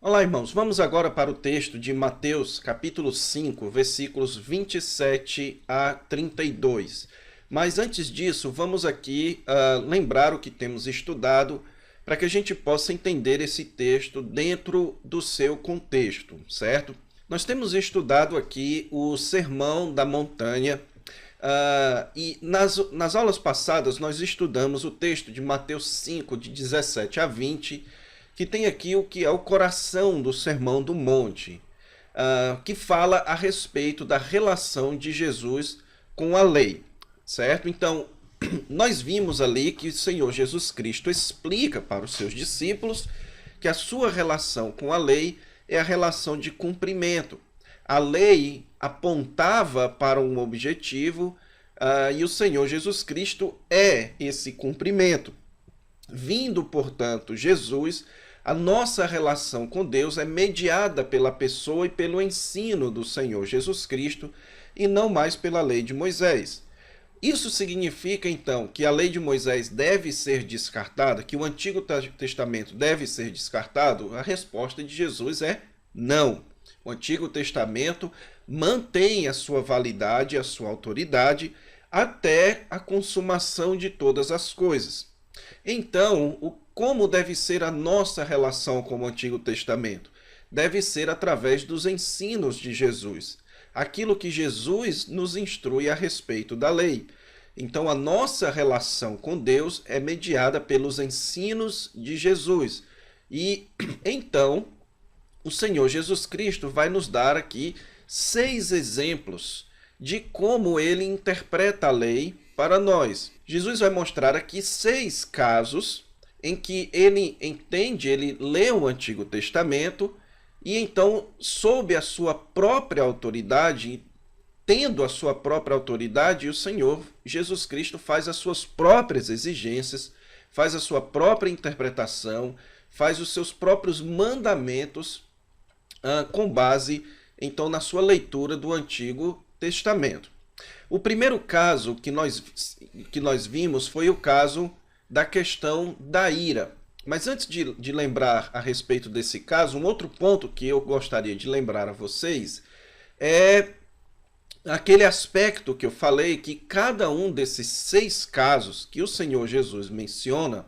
Olá, irmãos. Vamos agora para o texto de Mateus, capítulo 5, versículos 27 a 32. Mas antes disso, vamos aqui lembrar o que temos estudado para que a gente possa entender esse texto dentro do seu contexto, certo? Nós temos estudado aqui o Sermão da Montanha e nas aulas passadas nós estudamos o texto de Mateus 5, de 17 a 20, que tem aqui o que é o coração do Sermão do Monte, que fala a respeito da relação de Jesus com a lei, certo? Então, nós vimos ali que o Senhor Jesus Cristo explica para os seus discípulos que a sua relação com a lei é a relação de cumprimento. A lei apontava para um objetivo e o Senhor Jesus Cristo é esse cumprimento. Vindo, portanto, Jesus, a nossa relação com Deus é mediada pela pessoa e pelo ensino do Senhor Jesus Cristo e não mais pela lei de Moisés. Isso significa, então, que a lei de Moisés deve ser descartada, que o Antigo Testamento deve ser descartado? A resposta de Jesus é não. O Antigo Testamento mantém a sua validade, a sua autoridade, até a consumação de todas as coisas. Então, como deve ser a nossa relação com o Antigo Testamento? Deve ser através dos ensinos de Jesus. Aquilo que Jesus nos instrui a respeito da lei. Então, a nossa relação com Deus é mediada pelos ensinos de Jesus. E, então, o Senhor Jesus Cristo vai nos dar aqui 6 exemplos de como ele interpreta a lei para nós. Jesus vai mostrar aqui 6 casos em que ele entende, ele lê o Antigo Testamento e então, sob a sua própria autoridade, tendo a sua própria autoridade, o Senhor Jesus Cristo faz as suas próprias exigências, faz a sua própria interpretação, faz os seus próprios mandamentos com base, então, na sua leitura do Antigo Testamento. O primeiro caso que nós vimos foi o caso da questão da ira. Mas antes de lembrar a respeito desse caso, um outro ponto que eu gostaria de lembrar a vocês é aquele aspecto que eu falei, que cada um desses 6 casos que o Senhor Jesus menciona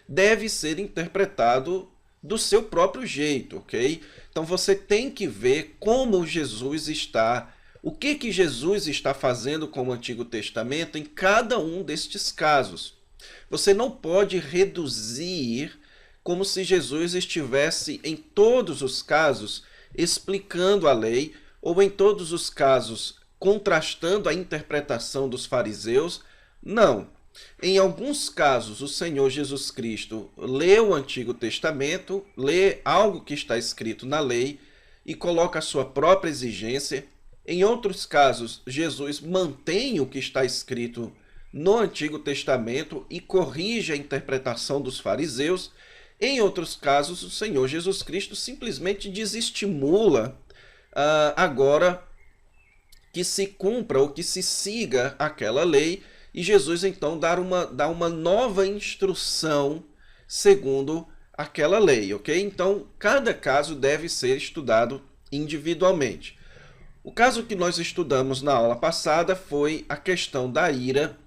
deve ser interpretado do seu próprio jeito, ok? Então você tem que ver como Jesus está, o que Jesus está fazendo com o Antigo Testamento em cada um destes casos. Você não pode reduzir como se Jesus estivesse em todos os casos explicando a lei ou em todos os casos contrastando a interpretação dos fariseus. Não. Em alguns casos, o Senhor Jesus Cristo lê o Antigo Testamento, lê algo que está escrito na lei e coloca a sua própria exigência. Em outros casos, Jesus mantém o que está escrito no Antigo Testamento e corrige a interpretação dos fariseus. Em outros casos, o Senhor Jesus Cristo simplesmente desestimula agora que se cumpra ou que se siga aquela lei, e Jesus então dá uma nova instrução segundo aquela lei, ok? Então, cada caso deve ser estudado individualmente. O caso que nós estudamos na aula passada foi a questão da ira,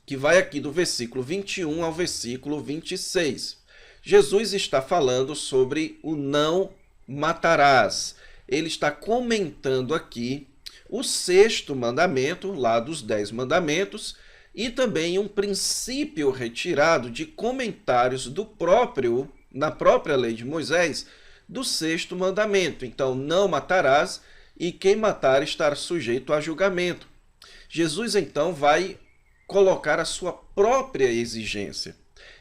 que vai aqui do versículo 21 ao versículo 26. Jesus está falando sobre o não matarás. Ele está comentando aqui o 6º mandamento, lá dos 10 mandamentos, e também um princípio retirado de comentários na própria lei de Moisés, do 6º mandamento. Então, não matarás, e quem matar estará sujeito a julgamento. Jesus, então, vai colocar a sua própria exigência.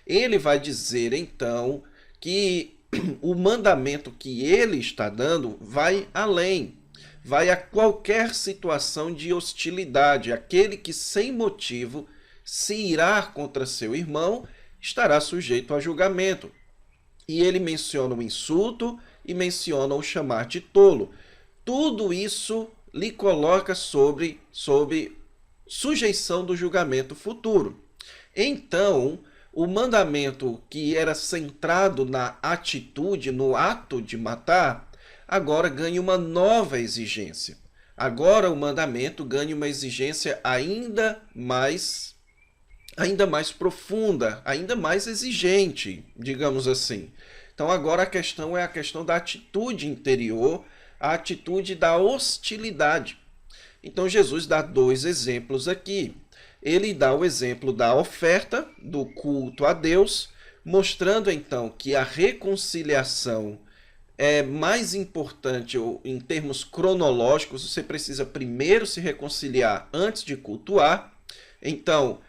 Ele vai dizer, então, que o mandamento que ele está dando vai além, vai a qualquer situação de hostilidade. Aquele que sem motivo se irar contra seu irmão estará sujeito a julgamento. E ele menciona o insulto e menciona o chamar de tolo. Tudo isso lhe coloca sob sujeição do julgamento futuro. Então, O mandamento que era centrado na atitude, no ato de matar, agora ganha uma nova exigência. Agora o mandamento ganha uma exigência ainda mais profunda, ainda mais exigente, digamos assim. Então agora a questão é a questão da atitude interior, a atitude da hostilidade. Então Jesus dá dois exemplos aqui. Ele dá o exemplo da oferta, do culto a Deus, mostrando então que a reconciliação é mais importante em termos cronológicos, você precisa primeiro se reconciliar antes de cultuar. Então,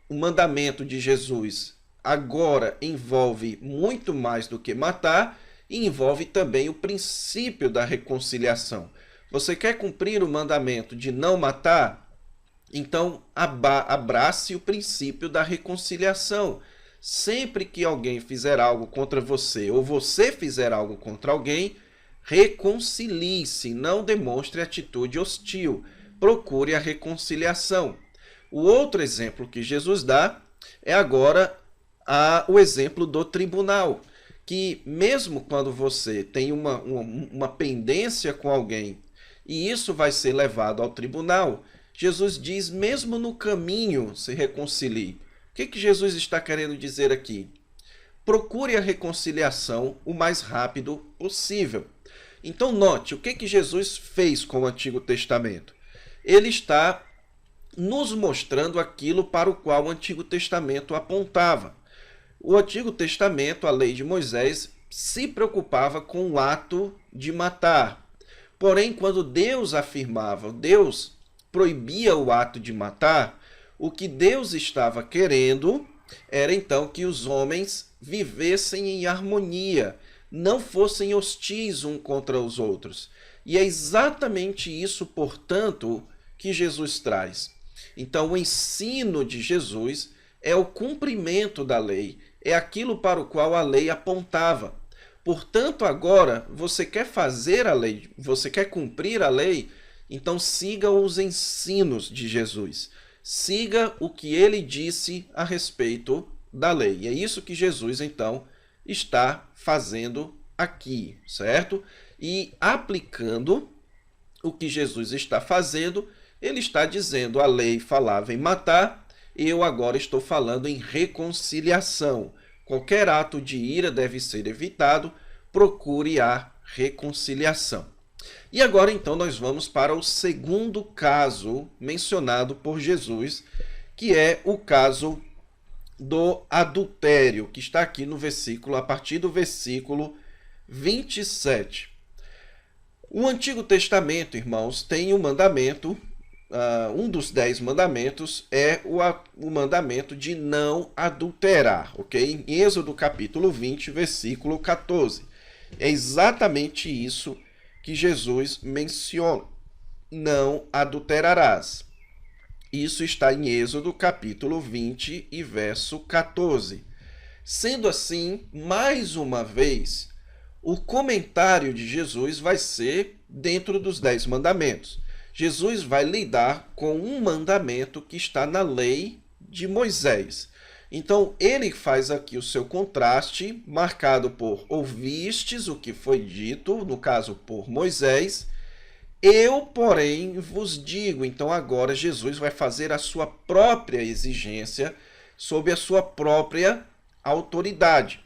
o mandamento de Jesus agora envolve muito mais do que matar e envolve também o princípio da reconciliação. Você quer cumprir o mandamento de não matar? Então, abrace o princípio da reconciliação. Sempre que alguém fizer algo contra você ou você fizer algo contra alguém, reconcilie-se, não demonstre atitude hostil. Procure a reconciliação. O outro exemplo que Jesus dá é agora o exemplo do tribunal, que mesmo quando você tem uma pendência com alguém e isso vai ser levado ao tribunal, Jesus diz, mesmo no caminho, se reconcilie. O que Jesus está querendo dizer aqui? Procure a reconciliação o mais rápido possível. Então note, o que Jesus fez com o Antigo Testamento? Ele está nos mostrando aquilo para o qual o Antigo Testamento apontava. O Antigo Testamento, a lei de Moisés, se preocupava com o ato de matar. Porém, quando Deus afirmava, Deus proibia o ato de matar, o que Deus estava querendo era então que os homens vivessem em harmonia, não fossem hostis um contra os outros. E é exatamente isso, portanto, que Jesus traz. Então, o ensino de Jesus é o cumprimento da lei, é aquilo para o qual a lei apontava. Portanto, agora, você quer fazer a lei, você quer cumprir a lei, então siga os ensinos de Jesus. Siga o que ele disse a respeito da lei. E é isso que Jesus, então, está fazendo aqui, certo? E aplicando o que Jesus está fazendo, ele está dizendo, a lei falava em matar, eu agora estou falando em reconciliação. Qualquer ato de ira deve ser evitado, procure a reconciliação. E agora, então, nós vamos para o segundo caso mencionado por Jesus, que é o caso do adultério, que está aqui no versículo, a partir do versículo 27. O Antigo Testamento, irmãos, tem um mandamento, um dos 10 mandamentos é o mandamento de não adulterar, ok? Em Êxodo capítulo 20, versículo 14. É exatamente isso que Jesus menciona. Não adulterarás. Isso está em Êxodo capítulo 20 e verso 14. Sendo assim, mais uma vez, o comentário de Jesus vai ser dentro dos 10 mandamentos. Jesus vai lidar com um mandamento que está na lei de Moisés. Então, ele faz aqui o seu contraste, marcado por ouvistes o que foi dito, no caso por Moisés, eu, porém, vos digo. Então, agora Jesus vai fazer a sua própria exigência sob a sua própria autoridade.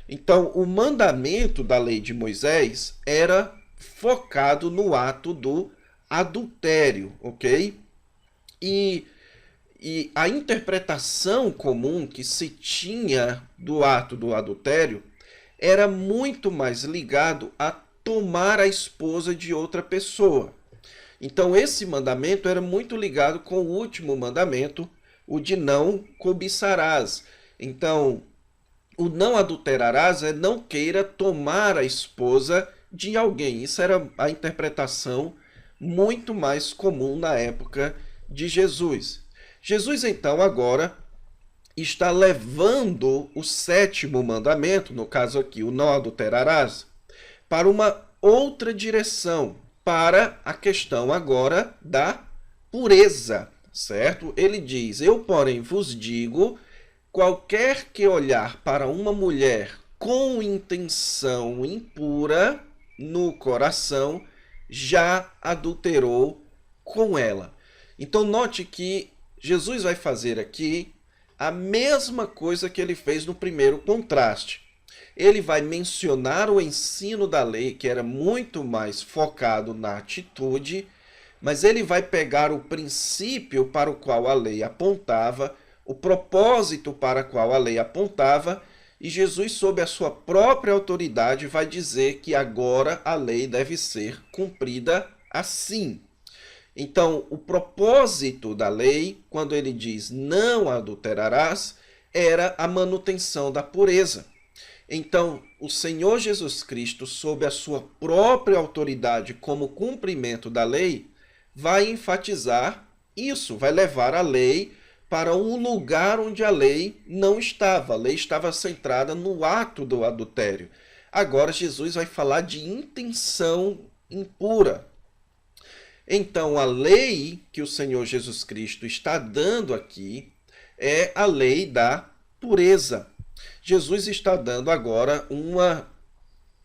Então, o mandamento da lei de Moisés era focado no ato do adultério, ok? E a interpretação comum que se tinha do ato do adultério era muito mais ligado a tomar a esposa de outra pessoa. Então, esse mandamento era muito ligado com o último mandamento, o de não cobiçarás. Então, o não adulterarás é não queira tomar a esposa de alguém. Isso era a interpretação muito mais comum na época de Jesus. Jesus, então, agora está levando o sétimo mandamento, no caso aqui, o não adulterarás, para uma outra direção, para a questão agora da pureza, certo? Ele diz, eu, porém, vos digo, qualquer que olhar para uma mulher com intenção impura no coração, já adulterou com ela. Então note que Jesus vai fazer aqui a mesma coisa que ele fez no primeiro contraste. Ele vai mencionar o ensino da lei, que era muito mais focado na atitude, mas ele vai pegar o princípio para o qual a lei apontava, o propósito para o qual a lei apontava, e Jesus, sob a sua própria autoridade, vai dizer que agora a lei deve ser cumprida assim. Então, o propósito da lei, quando ele diz não adulterarás, era a manutenção da pureza. Então, o Senhor Jesus Cristo, sob a sua própria autoridade como cumprimento da lei, vai enfatizar isso, vai levar a lei para um lugar onde a lei não estava. A lei estava centrada no ato do adultério. Agora, Jesus vai falar de intenção impura. Então, a lei que o Senhor Jesus Cristo está dando aqui é a lei da pureza. Jesus está dando agora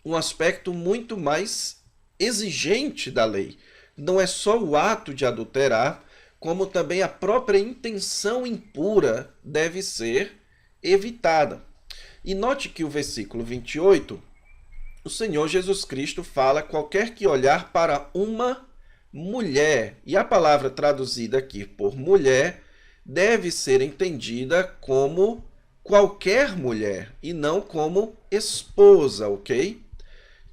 um aspecto muito mais exigente da lei. Não é só o ato de adulterar, como também a própria intenção impura deve ser evitada. E note que o versículo 28, o Senhor Jesus Cristo fala qualquer que olhar para uma mulher, e a palavra traduzida aqui por mulher deve ser entendida como qualquer mulher e não como esposa, ok?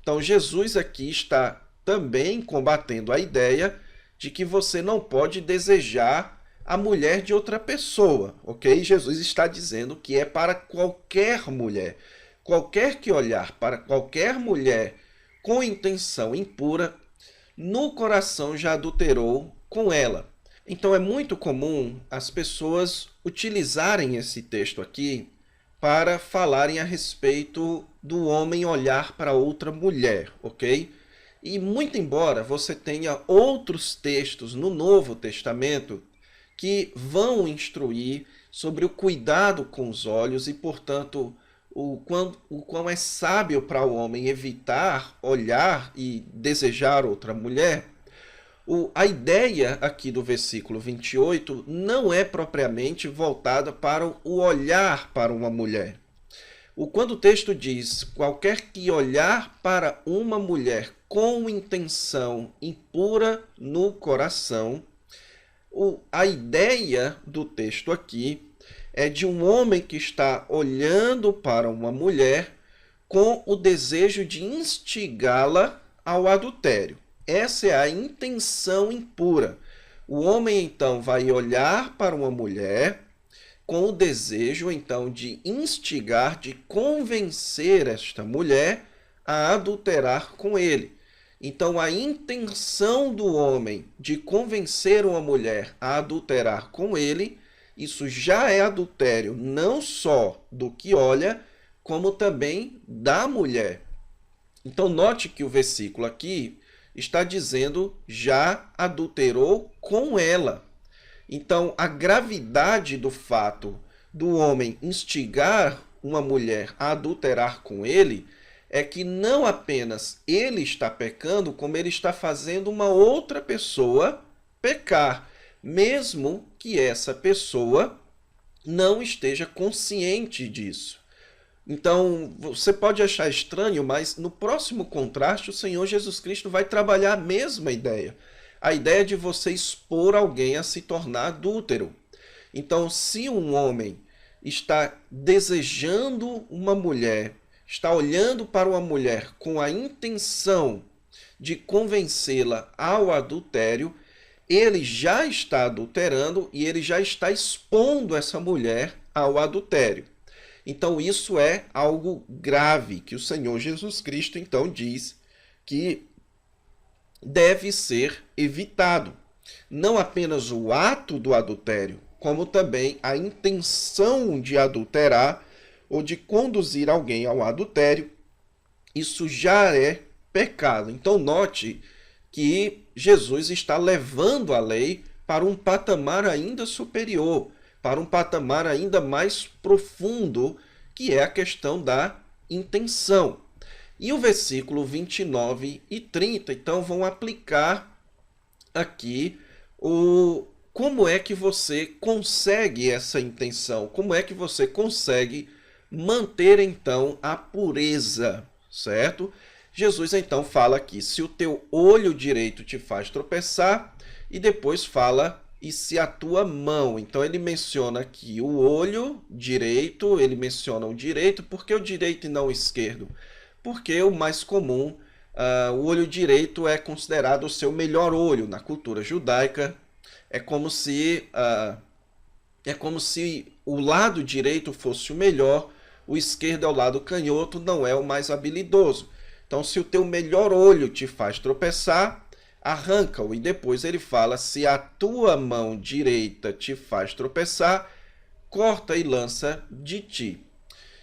Então Jesus aqui está também combatendo a ideia de que você não pode desejar a mulher de outra pessoa, ok? Jesus está dizendo que é para qualquer mulher. Qualquer que olhar para qualquer mulher com intenção impura, no coração já adulterou com ela. Então é muito comum as pessoas utilizarem esse texto aqui para falarem a respeito do homem olhar para outra mulher, ok? E muito embora você tenha outros textos no Novo Testamento que vão instruir sobre o cuidado com os olhos e, portanto, o quão é sábio para o homem evitar olhar e desejar outra mulher, a ideia aqui do versículo 28 não é propriamente voltada para o olhar para uma mulher. Quando o texto diz qualquer que olhar para uma mulher com intenção impura no coração, a ideia do texto aqui é de um homem que está olhando para uma mulher com o desejo de instigá-la ao adultério. Essa é a intenção impura. O homem, então, vai olhar para uma mulher com o desejo, então, de instigar, de convencer esta mulher a adulterar com ele. Então, a intenção do homem de convencer uma mulher a adulterar com ele, isso já é adultério, não só do que olha, como também da mulher. Então, note que o versículo aqui está dizendo já adulterou com ela. Então, a gravidade do fato do homem instigar uma mulher a adulterar com ele é que não apenas ele está pecando, como ele está fazendo uma outra pessoa pecar, mesmo que essa pessoa não esteja consciente disso. Então, você pode achar estranho, mas no próximo contraste, o Senhor Jesus Cristo vai trabalhar a mesma ideia. A ideia de você expor alguém a se tornar adúltero. Então, se um homem está desejando uma mulher, está olhando para uma mulher com a intenção de convencê-la ao adultério, ele já está adulterando e ele já está expondo essa mulher ao adultério. Então, isso é algo grave que o Senhor Jesus Cristo, então, diz que deve ser evitado. Não apenas o ato do adultério, como também a intenção de adulterar ou de conduzir alguém ao adultério, isso já é pecado. Então, note que Jesus está levando a lei para um patamar ainda superior. para um patamar ainda mais profundo, que é a questão da intenção. E o versículo 29 e 30, então, vão aplicar aqui como é que você consegue essa intenção, como é que você consegue manter, então, a pureza, certo? Jesus, então, fala aqui, se o teu olho direito te faz tropeçar, e depois fala, e se a tua mão. Então, ele menciona aqui o olho direito, ele menciona o direito, por que o direito e não o esquerdo? Porque o mais comum, o olho direito é considerado o seu melhor olho na cultura judaica. É como se o lado direito fosse o melhor, o esquerdo é o lado canhoto, não é o mais habilidoso. Então, se o teu melhor olho te faz tropeçar, arranca-o. E depois ele fala, se a tua mão direita te faz tropeçar, corta e lança de ti.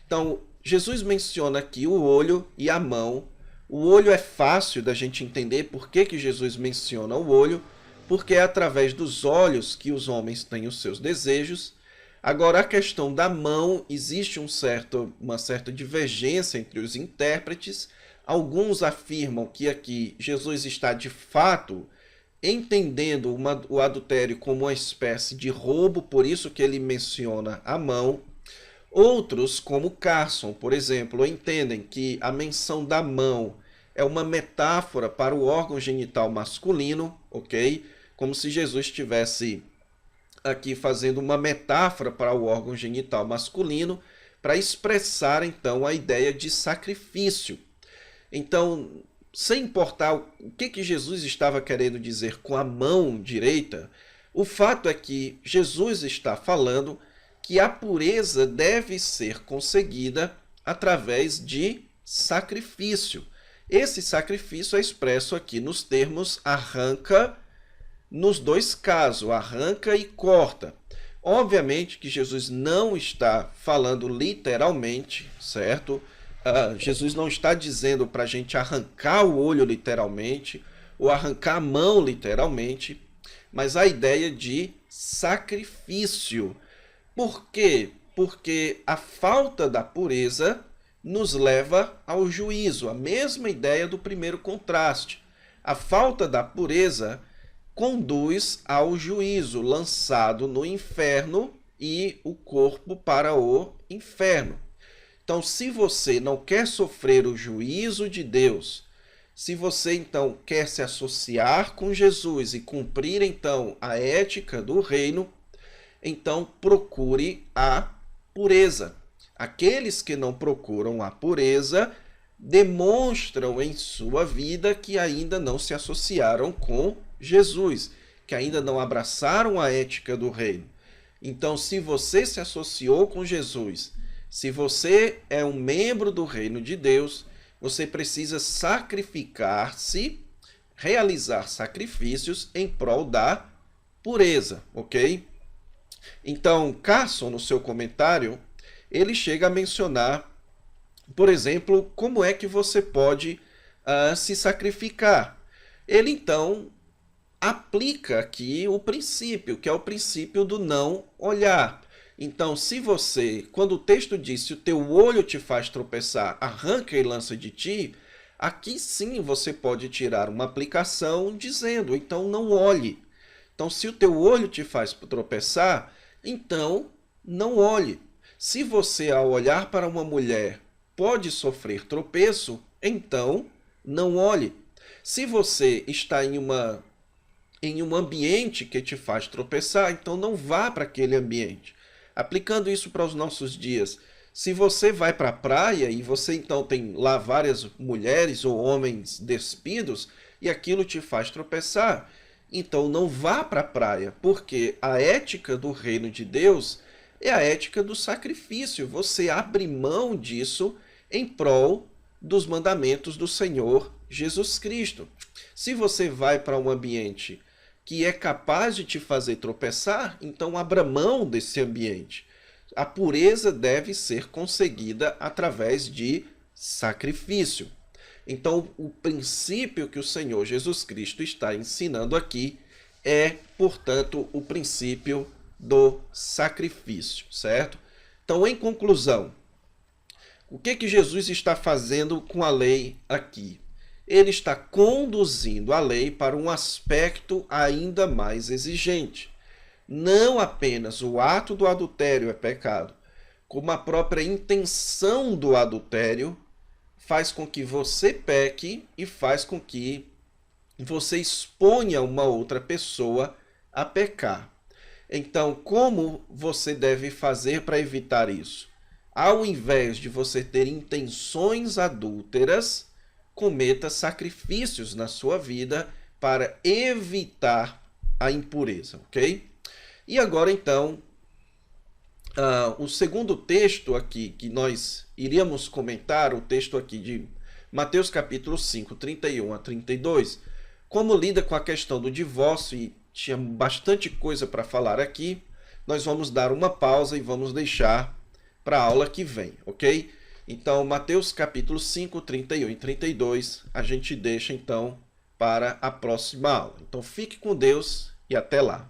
Então, Jesus menciona aqui o olho e a mão. O olho é fácil da gente entender por que Jesus menciona o olho, porque é através dos olhos que os homens têm os seus desejos. Agora, a questão da mão, existe uma certa divergência entre os intérpretes. Alguns afirmam que aqui Jesus está de fato entendendo o adultério como uma espécie de roubo, por isso que ele menciona a mão. Outros, como Carson, por exemplo, entendem que a menção da mão é uma metáfora para o órgão genital masculino, ok? Como se Jesus estivesse aqui fazendo uma metáfora para o órgão genital masculino, para expressar, então, a ideia de sacrifício. Então, sem importar o que Jesus estava querendo dizer com a mão direita, o fato é que Jesus está falando que a pureza deve ser conseguida através de sacrifício. Esse sacrifício é expresso aqui nos termos arranca, nos dois casos, arranca e corta. Obviamente que Jesus não está falando literalmente, certo? Jesus não está dizendo para a gente arrancar o olho literalmente, ou arrancar a mão literalmente, mas a ideia de sacrifício. Por quê? Porque a falta da pureza nos leva ao juízo, a mesma ideia do primeiro contraste. A falta da pureza conduz ao juízo, lançado no inferno e o corpo para o inferno. Então, se você não quer sofrer o juízo de Deus, se você então quer se associar com Jesus e cumprir então a ética do reino, então procure a pureza. Aqueles que não procuram a pureza demonstram em sua vida que ainda não se associaram com Jesus, que ainda não abraçaram a ética do reino. Então, se você se associou com Jesus, se você é um membro do reino de Deus, você precisa sacrificar-se, realizar sacrifícios em prol da pureza, ok? Então, Carson, no seu comentário, ele chega a mencionar, por exemplo, como é que você pode se sacrificar. Ele, então, aplica aqui o princípio, que é o princípio do não olhar. Então, se você, quando o texto diz, se o teu olho te faz tropeçar, arranca e lança de ti, aqui sim você pode tirar uma aplicação dizendo, então não olhe. Então, se o teu olho te faz tropeçar, então não olhe. Se você, ao olhar para uma mulher, pode sofrer tropeço, então não olhe. Se você está em um ambiente que te faz tropeçar, então não vá para aquele ambiente. Aplicando isso para os nossos dias, se você vai para a praia e você então tem lá várias mulheres ou homens despidos e aquilo te faz tropeçar, então não vá para a praia, porque a ética do reino de Deus é a ética do sacrifício. Você abre mão disso em prol dos mandamentos do Senhor Jesus Cristo. Se você vai para um ambiente que é capaz de te fazer tropeçar, então abra mão desse ambiente. A pureza deve ser conseguida através de sacrifício. Então, o princípio que o Senhor Jesus Cristo está ensinando aqui é, portanto, o princípio do sacrifício, certo? Então, em conclusão, o que Jesus está fazendo com a lei aqui? Ele está conduzindo a lei para um aspecto ainda mais exigente. Não apenas o ato do adultério é pecado, como a própria intenção do adultério faz com que você peque e faz com que você exponha uma outra pessoa a pecar. Então, como você deve fazer para evitar isso? Ao invés de você ter intenções adúlteras, cometa sacrifícios na sua vida para evitar a impureza, ok? E agora, então, o segundo texto aqui que nós iríamos comentar, o texto aqui de Mateus capítulo 5, 31 a 32, como lida com a questão do divórcio, e tinha bastante coisa para falar aqui, nós vamos dar uma pausa e vamos deixar para a aula que vem, ok? Então, Mateus capítulo 5, 31 e 32, a gente deixa então para a próxima aula. Então, fique com Deus e até lá.